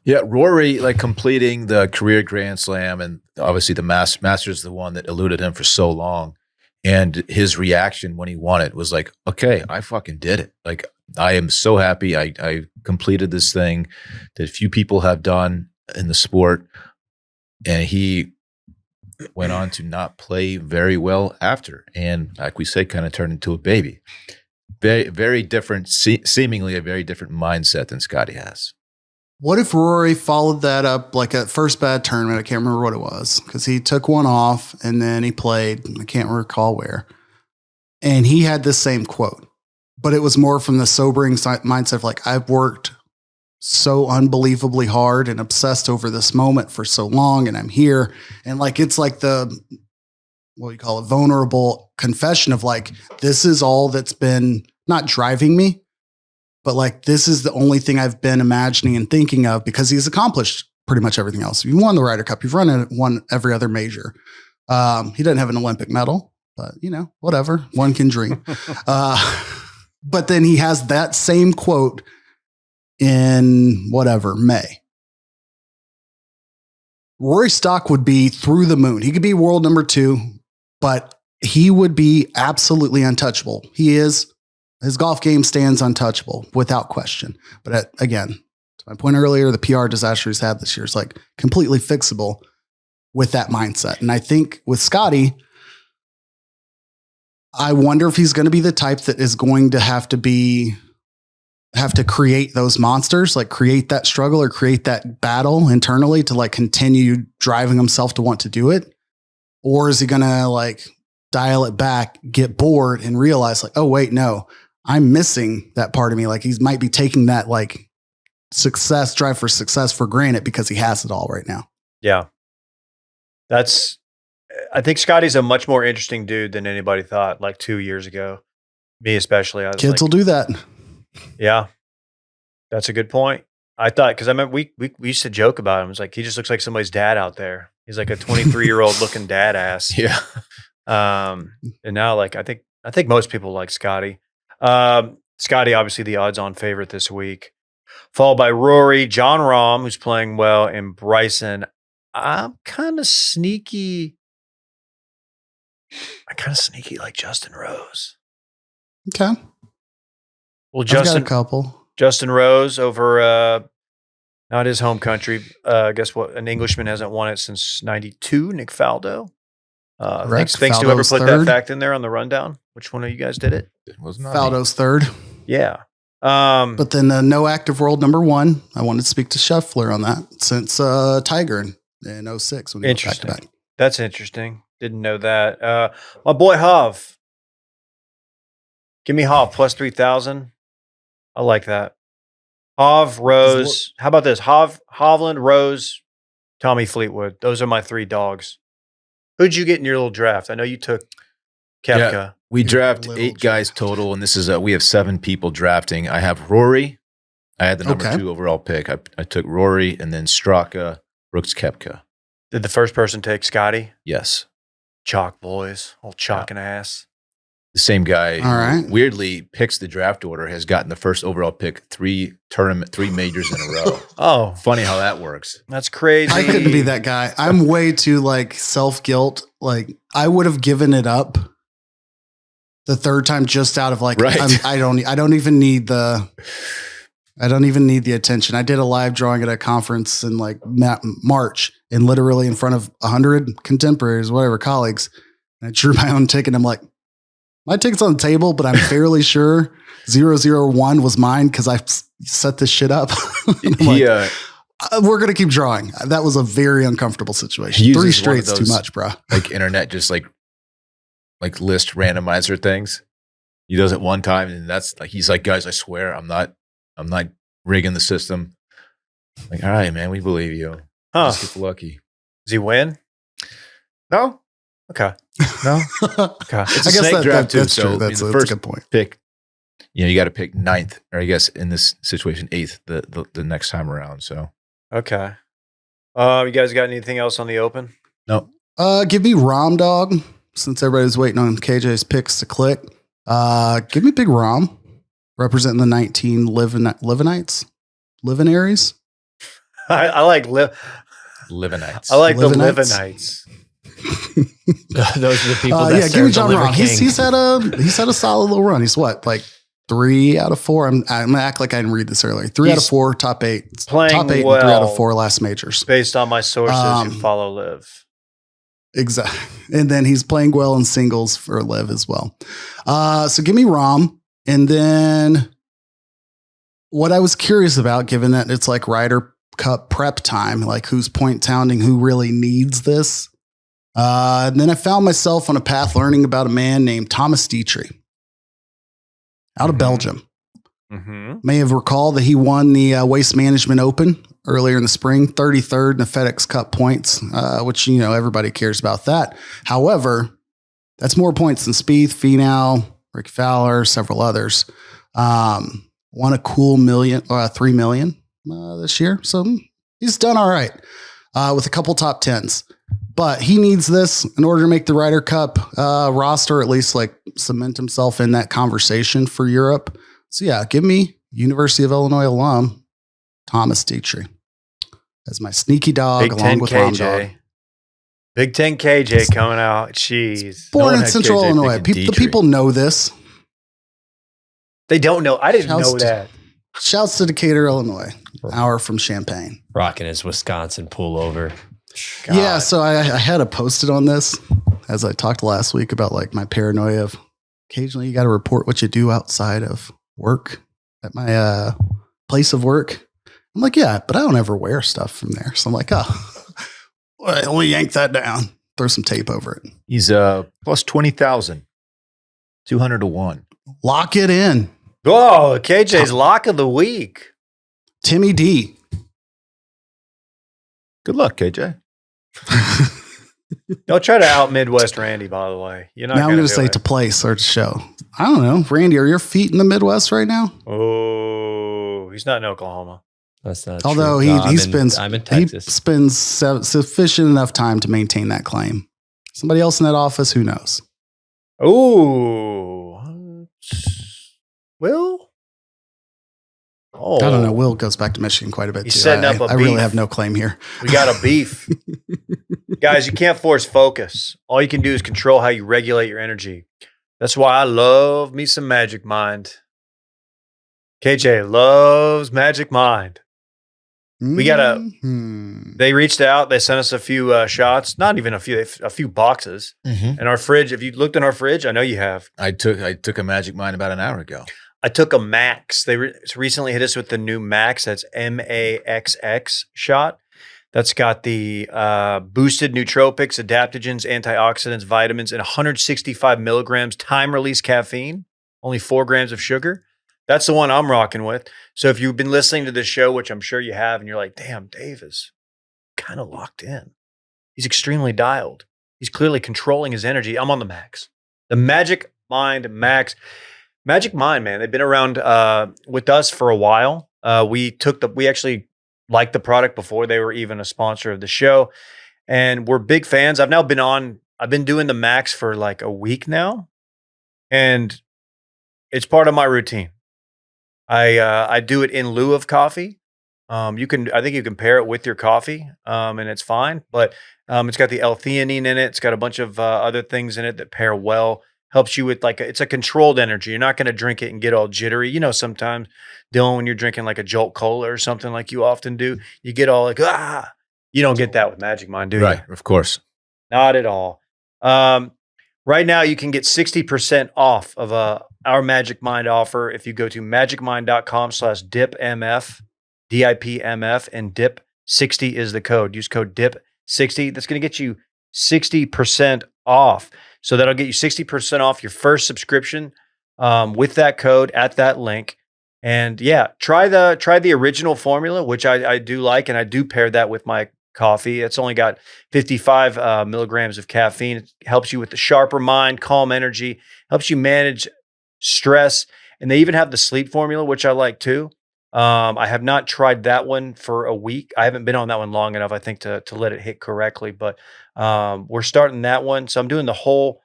Yeah, Rory like completing the career Grand Slam, and obviously the Masters is the one that eluded him for so long. And his reaction when he won it was like, okay, I fucking did it. Like, I am so happy I completed this thing that few people have done in the sport. And he went on to not play very well after. And like we said, kind of turned into a baby. very, very different, seemingly a very different mindset than Scotty has. What if Rory followed that up like at first bad tournament? I can't remember what it was because he took one off and then he played. I can't recall where. And he had this same quote, but it was more from the sobering mindset of like, I've worked so unbelievably hard and obsessed over this moment for so long and I'm here. And like, it's like the, what do you call it? Vulnerable confession of like, this is all that's been not driving me, but like, this is the only thing I've been imagining and thinking of because he's accomplished pretty much everything else. You won the Ryder Cup. You've won every other major. He doesn't have an Olympic medal, but you know, whatever, one can dream. But then he has that same quote in whatever, May. Rory Stock would be through the moon. He could be world number 2, but he would be absolutely untouchable. He is. His golf game stands untouchable without question. But again, to my point earlier, the PR disaster he's had this year is like completely fixable with that mindset. And I think with Scotty, I wonder if he's going to be the type that is going to have to create those monsters, like create that struggle or create that battle internally to like continue driving himself to want to do it. Or is he going to like dial it back, get bored and realize like, oh wait, no, I'm missing that part of me. Like he might be taking that like drive for success for granted because he has it all right now. Yeah. I think Scotty's a much more interesting dude than anybody thought like 2 years ago. Me especially. I was Kids will do that. Yeah. That's a good point. I thought, because I remember we used to joke about him. It's like, he just looks like somebody's dad out there. He's like a 23-year-old looking dad ass. Yeah. And now like, I think most people like Scotty. Scotty, obviously the odds-on favorite this week, followed by Rory, Jon Rahm, who's playing well, and Bryson. I'm kind of sneaky. Like Justin Rose. Okay. Well, I've got a couple. Justin Rose over not his home country. Guess what? An Englishman hasn't won it since '92. Nick Faldo. Thanks to whoever Faldo's put third. that fact in there on the rundown. Which one of you guys did it? It was not Faldo's third. Yeah. But then no active world number 1. I wanted to speak to Scheffler on that since Tiger in 06 when he went back to Interesting. back. That's interesting. Didn't know that. My boy Hav. Give me Hav plus 3,000. I like that. Hav, Rose. How about this? Hovland, Rose, Tommy Fleetwood. Those are my 3 dogs. Who'd you get in your little draft? I know you took Koepka. Yeah, we draft 8 guys total, and this is we have 7 people drafting. I have Rory. I had the number 2 overall pick. I took Rory, and then Straka, Brooks, Koepka. Did the first person take Scotty? Yes, Chalk boys, old chalking ass. the same guy. All right. Weirdly picks the draft order has gotten the first overall pick 3 majors in a row. Oh, Funny how that works. that's crazy. I couldn't be that guy. I'm way too like self-guilt. Like I would have given it up the third time just out of like, Right. I don't even need the attention. I did a live drawing at a conference in like March and literally in front of 100 contemporaries, whatever colleagues. And I drew my own ticket. I'm like, my ticket's on the table, but I'm fairly sure 001 was mine because I set this shit up. We're going to keep drawing. That was a very uncomfortable situation. He 3 uses one of straight's too those, much, bro. like internet, just like list randomizer things. He does it one time, and that's like he's like, guys, I swear, I'm not rigging the system. Like, all right, man, we believe you. Huh. Just get lucky. Does he win? No, Okay. no. Okay. It's a I guess snake draft too. that's So true. That's the a first good point. pick, you give got to pick 9th, or I guess in this situation 8th the next time around. So Okay. You guys got anything else on the open? no, Give me Rom Dog since everybody's waiting on KJ's picks to click. Give me Big Rom representing the 19 Livinites, Livinaries. I like Livinites. I like the Livinites? Livinites. Those are the people that Yeah, give me John Rom. He's had a solid little run. He's what, like 3 out of 4. I'm gonna act like I didn't read this earlier. 3 out of 4, top 8, playing top 8, well. and 3 out of 4 last majors. Based on my sources who follow Liv. Exactly. And then he's playing well in singles for Liv as well. So give me Rom. And then what I was curious about, given that it's like Ryder Cup prep time, like who's point pounding, who really needs this. And then I found myself on a path learning about a man named Thomas Dietrich out of Belgium. Mm-hmm. May have recalled that he won the Waste Management Open earlier in the spring, 33rd in the FedEx Cup points, which, you know, everybody cares about that. However, that's more points than Spieth, Finau, Rick Fowler, several others. Won a cool $3 million this year. So he's done all right with a couple top tens. But he needs this in order to make the Ryder Cup roster, at least like cement himself in that conversation for Europe. So yeah, give me University of Illinois alum Thomas Dietrich as my sneaky dog, Big along 10 with Rom Dog. KJ. Big 10 KJ coming out. Jeez. Born one in had Central KJ Illinois. picking The Dietrich. people know this. They don't know. I didn't Shouts know to- that. Shouts to Decatur, Illinois, an hour from Champaign. Rocking his Wisconsin pullover. Yeah, so I had a posted on this as I talked last week about like my paranoia of occasionally you got to report what you do outside of work at my place of work. I'm like, yeah, but I don't ever wear stuff from there. So I'm like, oh, well, let me yank that down, throw some tape over it. He's plus 20,000, 200 to 1. Lock it in. Oh, KJ's lock of the week. Timmy D. Good luck, KJ. Don't try to out Midwest Randy, by the way. You're not Now I'm going going to say to place or to show. I don't know. Randy, are your feet in the Midwest right now? Oh, he's not in Oklahoma. That's not Although true. No, he spends I'm in he Texas. spends sufficient enough time to maintain that claim. Somebody else in that office, who knows? Oh, Will? Oh, I don't know. Will goes back to Michigan quite a bit He's too. setting up a I really beef. have no claim here. We got a beef. Guys, you can't force focus. All you can do is control how you regulate your energy. That's why I love me some Magic Mind. KJ loves Magic Mind. We got a- Mhm. They reached out. They sent us a few shots. Not even a few boxes. Mm-hmm. And our fridge, if you looked in our fridge, I know you have. I took a Magic Mind about an hour ago. I took a Max. They recently hit us with the new Max. That's MAXX shot. That's got the boosted nootropics, adaptogens, antioxidants, vitamins, and 165 milligrams time-release caffeine. Only 4 grams of sugar. That's the one I'm rocking with. So if you've been listening to this show, which I'm sure you have, and you're like, damn, Dave is kind of locked in. He's extremely dialed. He's clearly controlling his energy. I'm on the Max. The Magic Mind Max. Magic Mind, man, they've been around with us for a while. We actually liked the product before they were even a sponsor of the show, and we're big fans. I've been doing the Max for like a week now, and it's part of my routine. I do it in lieu of coffee. I think you can pair it with your coffee, and it's fine. But it's got the L-theanine in it. It's got a bunch of other things in it that pair well. Helps you with it's a controlled energy. You're not going to drink it and get all jittery. You know, sometimes, Dylan, when you're drinking like a Jolt Cola or something like you often do, you get all like, ah. You don't get that with Magic Mind, do you? Right, of course. Not at all. Right now, you can get 60% off of our Magic Mind offer if you go to magicmind.com/dipmf, DIPMF, and DIP60 is the code. Use code DIP60. That's going to get you 60% off. So that'll get you 60% off your first subscription with that code at that link. And yeah, try the original formula, which I do like, and I do pair that with my coffee. It's only got 55 milligrams of caffeine. It helps you with the sharper mind, calm energy, helps you manage stress. And they even have the sleep formula, which I like too. I have not tried that one for a week. I haven't been on that one long enough, I think, to let it hit correctly. But we're starting that one. So I'm doing the whole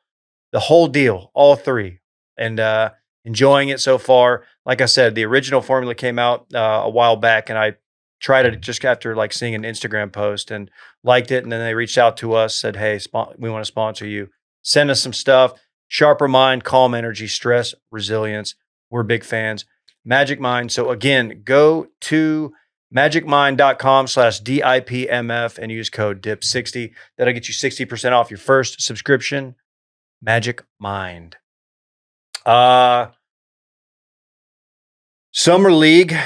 deal, all 3, and enjoying it so far. Like I said, the original formula came out a while back, and I tried it just after seeing an Instagram post and liked it. And then they reached out to us, said, hey, we want to sponsor you. Send us some stuff. Sharper mind, calm energy, stress, resilience. We're big fans. Magic Mind. So again, go to magicmind.com/DIPMF and use code DIP60. That'll get you 60% off your first subscription. Magic Mind. Summer League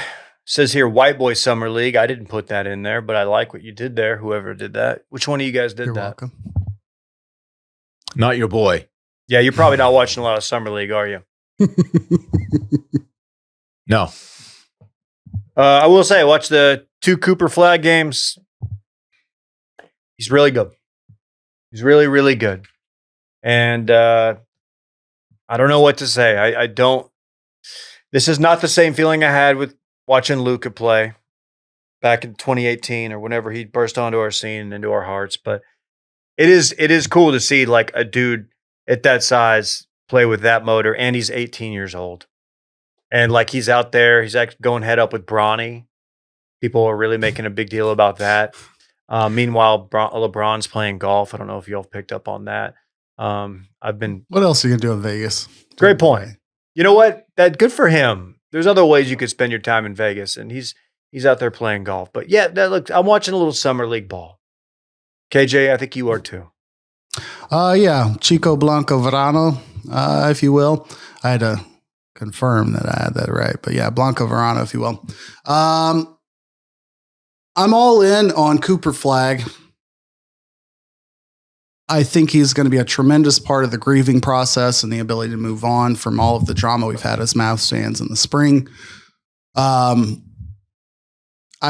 says here, White Boy Summer League. I didn't put that in there, but I like what you did there. Whoever did that. Which one of you guys did You're that? welcome. Not your boy. Yeah, you're probably not watching a lot of Summer League, are you? No. I will say, I watched the 2 Cooper Flag games. He's really good. He's really, really good. And I don't know what to say. I don't. This is not the same feeling I had with watching Luka play back in 2018 or whenever he burst onto our scene and into our hearts. But it is cool to see like a dude at that size play with that motor, and he's 18 years old. And like he's out there, he's actually going head up with Bronny. People are really making a big deal about that. Meanwhile, LeBron's playing golf. I don't know if y'all picked up on that. I've been What else are you gonna do in Vegas? Great point. You know what? That good for him. There's other ways you could spend your time in Vegas, and he's out there playing golf. But yeah, I'm watching a little summer league ball. KJ, I think you are too. Yeah, Chico Blanco Verano, if you will. I had to confirm that I had that right, but yeah, Blanco Verano, if you will. I'm all in on Cooper Flag. I think he's going to be a tremendous part of the grieving process and the ability to move on from all of the drama we've had as Mavs fans in the spring. I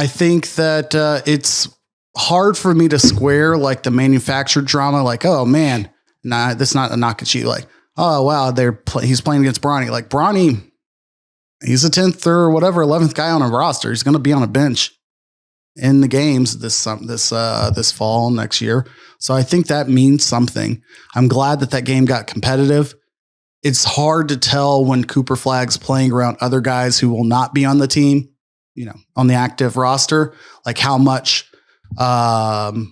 think that it's hard for me to square like the manufactured drama, like, oh man, nah, that's not a knock at you. Like, oh wow, he's playing against Bronny. Like Bronny, he's a 10th or whatever 11th guy on a roster. He's going to be on a bench in the games this fall next year. So I think that means something. I'm glad that game got competitive. It's hard to tell when Cooper Flag's playing around other guys who will not be on the team, on the active roster, like how much of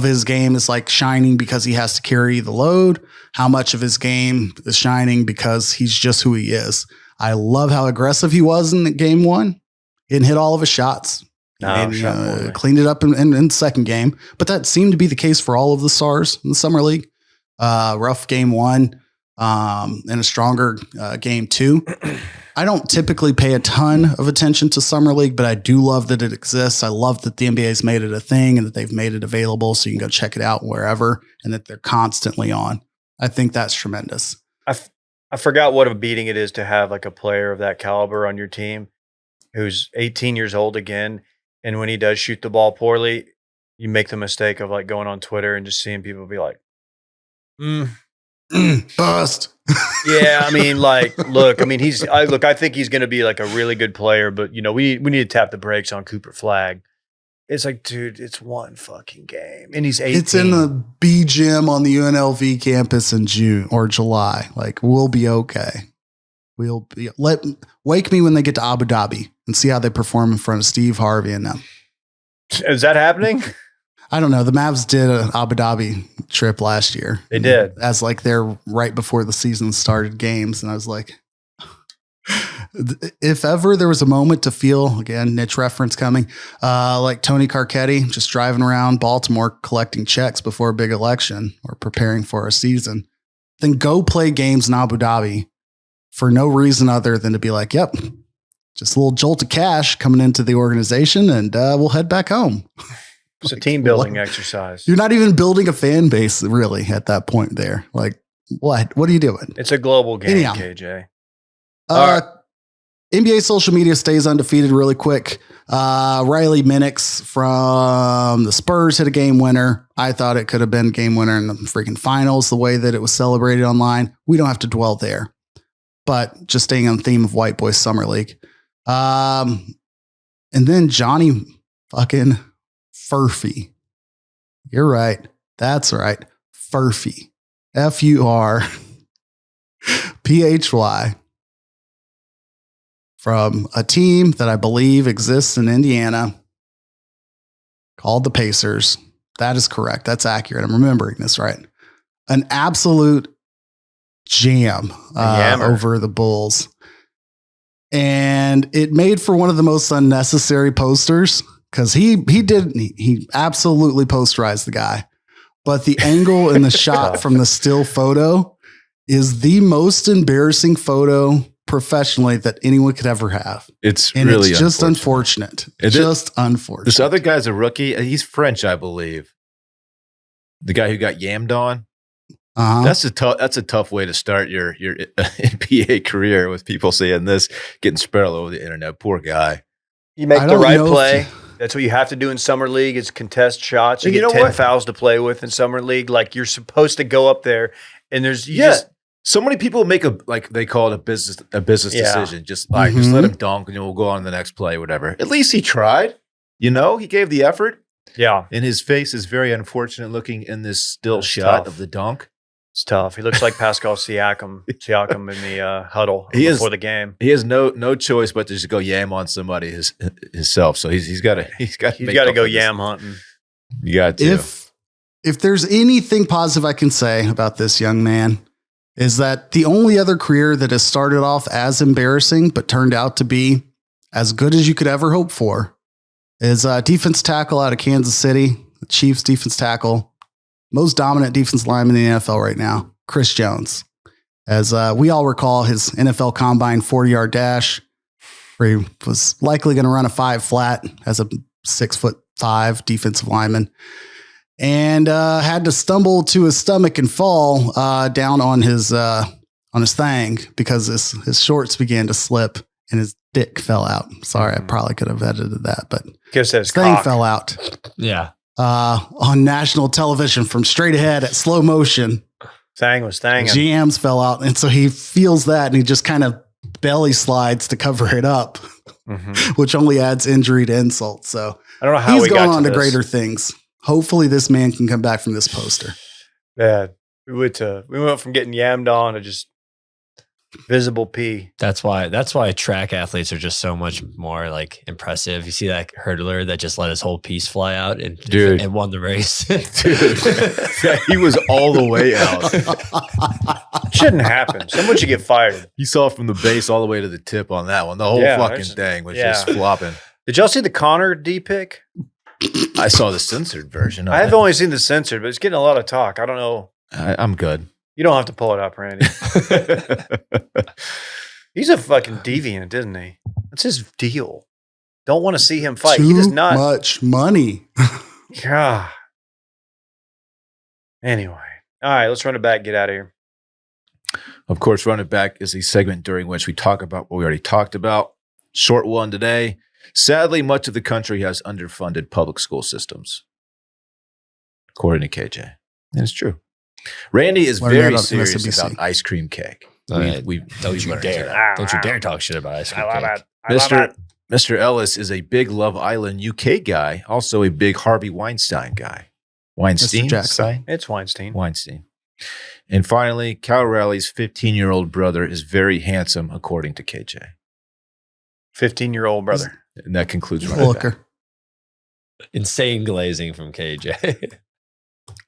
his game is like shining because he has to carry the load, how much of his game is shining because he's just who he is. I love how aggressive he was in game 1. He didn't hit all of his shots. Cleaned it up in the second game, but that seemed to be the case for all of the stars in the summer league. Rough game 1 and a stronger game 2. I don't typically pay a ton of attention to summer league, but I do love that it exists. I love that the NBA's made it a thing and that they've made it available so you can go check it out wherever, and that they're constantly on. I think that's tremendous. I forgot what a beating it is to have like a player of that caliber on your team who's 18 years old again. And when he does shoot the ball poorly, you make the mistake of like going on Twitter and just seeing people be like, bust. Yeah, I mean, like, look, I mean, I think he's going to be like a really good player, but we need to tap the brakes on Cooper Flag. It's like, dude, it's one fucking game, and he's 18. It's in the B gym on the UNLV campus in June or July. Like, we'll be okay. Wake me when they get to Abu Dhabi and see how they perform in front of Steve Harvey and them. Is that happening? I don't know. The Mavs did an Abu Dhabi trip last year. They did. As like their right before the season started games. And I was like, if ever there was a moment to feel, again, niche reference coming, like Tony Carcetti just driving around Baltimore collecting checks before a big election or preparing for a season, then go play games in Abu Dhabi for no reason other than to be like, yep, just a little jolt of cash coming into the organization and we'll head back home. It's a team building exercise. You're not even building a fan base really at that point there. Like, what are you doing? It's a global game, Anyhow. KJ. NBA social media stays undefeated really quick. Riley Minix from the Spurs hit a game winner. I thought it could have been game winner in the freaking finals, the way that it was celebrated online. We don't have to dwell there. But just staying on the theme of White Boys Summer League. And then Johnny fucking Furphy. You're right. That's right. Furphy. Furphy. From a team that I believe exists in Indiana called the Pacers. That is correct. That's accurate. I'm remembering this right. An absolute jam over the Bulls. And it made for one of the most unnecessary posters because he absolutely posterized the guy. But the angle in the shot from the still photo is the most embarrassing photo professionally that anyone could ever have. It's And really it's just unfortunate. unfortunate. It is- Just unfortunate. This other guy's a rookie. He's French, I believe. The guy who got yammed on. Uh-huh. That's a tough way to start your NBA career with people saying this, getting spread all over the internet. Poor guy. You make I the don't right know if play. you- That's what you have to do in summer league is contest shots. You And you get know 10 what? fouls to play with in summer league. Like you're supposed to go up there and there's you Yeah. just So many people make they call it a business Yeah. decision. Just just let Mhm. him dunk and we'll go on to the next play, whatever. At least he tried. You know, he gave the effort. yeah, And his face is very unfortunate looking in this still That's shot tough. of the dunk. it's tough. He looks like Pascal Siakam in the huddle He is- before the game. He has no choice but to just go yam on somebody himself. So he's got to He's got to go yam hunting. You got to. If there's anything positive I can say about this young man, is that the only other career that has started off as embarrassing but turned out to be as good as you could ever hope for is defense tackle out of Kansas City, the Chiefs defense tackle, most dominant defense lineman in the NFL right now, Chris Jones. As we all recall his NFL Combine 40-yard dash, where he was likely going to run a 5 flat as a 6'5" defensive lineman, and had to stumble to his stomach and fall down on his thing because his shorts began to slip and his dick fell out. Sorry, I probably could have edited that, but Guess his his thing cock. fell out Yeah. on national television from straight ahead at slow motion. Thang was thanging. GMs fell out, and so he feels that, and he just kind of belly slides to cover it up, Mhm. which only adds injury to insult. So I don't know how he's we got going on to this. greater things. Hopefully, this man can come back from this poster. Yeah, we went from getting yammed on to just visible pee. That's why track athletes are just so much more like impressive. You see that hurdler that just let his whole piece fly out and Dude. and won the race. Dude, he was all the way out. Shouldn't happen. Someone should get fired. He saw from the base all the way to the tip on that one. The whole Yeah, fucking there's- thing was yeah. just flopping. Did y'all see the Connor D pick? I saw the censored version. Of I have it. only seen the censored, but it's getting a lot of talk. I don't know. I'm good. You don't have to pull it up, Randy. He's a fucking deviant, isn't he? That's his deal. Don't want to see him fight. He does Too not. much money. God. Anyway. All right, let's run it back. Get out of here. Of course, Run It Back is a segment during which we talk about what we already talked about. Short one today. Sadly, much of the country has underfunded public school systems, according to KJ. And it's true. Randy is Learned that very on serious MSNBC. about ice cream cake. All right. Don't you dare. Don't you dare talk shit about ice cream cake. Mr. Ellis is a big Love Island UK guy, also a big Harvey Weinstein guy. Weinstein? Mr. Jackson. It's Weinstein. Weinstein. And finally, Cal Raleig's 15-year-old brother is very handsome, according to KJ. 15-year-old brother. And that concludes Run It Back. Looker. Insane glazing from KJ.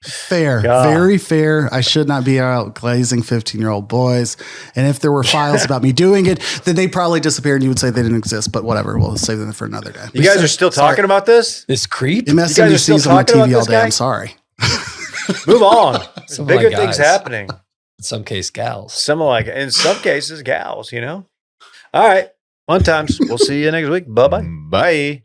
Fair. God. Very fair. I should not be out glazing 15-year-old boys. And if there were files about me doing it, then they probably disappeared and you would say they didn't exist. But whatever. We'll save them for another day. You guys are still talking about this? This creep? guys are still MSNBC's on the talking about TV all this day. guy? I'm sorry. Move on. There's Some of my bigger things guys. happening. In some case, gals. Some like in some cases, gals, you know. All right. Fun times. We'll see you next week. Bye-bye. Bye.